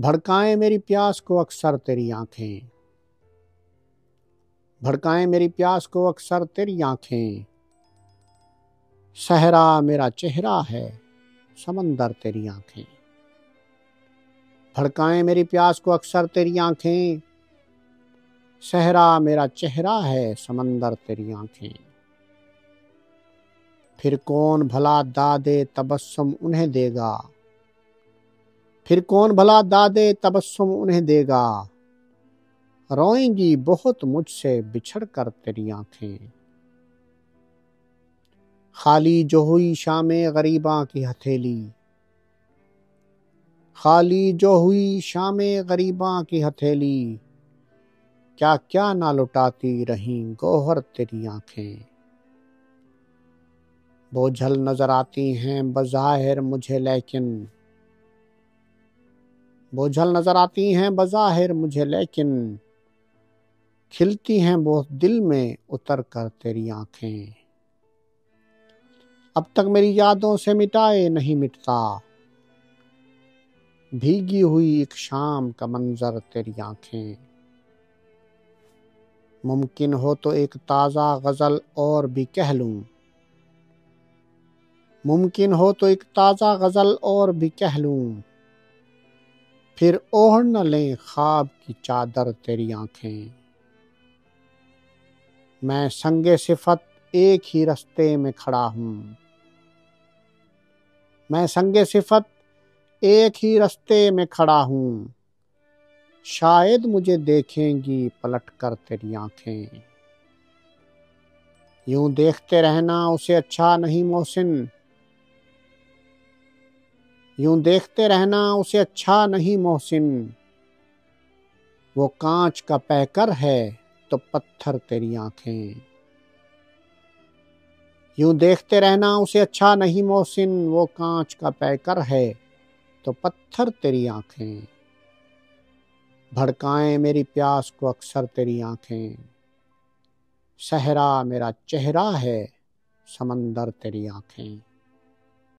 بھڑکائیں میری پیاس کو اکثر تیری آنکھیں، بھڑکائیں میری پیاس کو اکثر تیری آنکھیں، صحرا میرا چہرہ ہے سمندر تیری آنکھیں، بھڑکائیں میری پیاس کو اکثر تیری آنکھیں، صحرا میرا چہرہ ہے سمندر تیری آنکھیں، پھر کون بھلا دادے تبسم انہیں دے گا، پھر کون بھلا دادے تبسم انہیں دے گا، روئیں گی بہت مجھ سے بچھڑ کر تیری آنکھیں، خالی جو ہوئی شام غریباں کی ہتھیلی، خالی جو ہوئی شام غریباں کی ہتھیلی، کیا کیا نہ لٹاتی رہیں گوہر تیری آنکھیں، بوجھل نظر آتی ہیں بظاہر مجھے لیکن، بوجھل نظر آتی ہیں بظاہر مجھے لیکن، کھلتی ہیں بہت دل میں اتر کر تیری آنکھیں، اب تک میری یادوں سے مٹائے نہیں مٹتا، بھیگی ہوئی ایک شام کا منظر تیری آنکھیں، ممکن ہو تو ایک تازہ غزل اور بھی کہہ لوں، ممکن ہو تو ایک تازہ غزل اور بھی کہہ لوں، پھر اوڑھ نہ لیں خواب کی چادر تیری آنکھیں، میں سنگ صفت ایک ہی رستے میں کھڑا ہوں، میں سنگ صفت ایک ہی رستے میں کھڑا ہوں، شاید مجھے دیکھیں گی پلٹ کر تیری آنکھیں، یوں دیکھتے رہنا اسے اچھا نہیں محسن، یوں دیکھتے رہنا اسے اچھا نہیں محسن، وہ کانچ کا پیکر ہے تو پتھر تیری آنکھیں، یوں دیکھتے رہنا اسے اچھا نہیں محسن، وہ کانچ کا پیکر ہے تو پتھر تیری آنکھیں، بھڑکائیں میری پیاس کو اکثر تیری آنکھیں، صحرا میرا چہرہ ہے سمندر تیری آنکھیں۔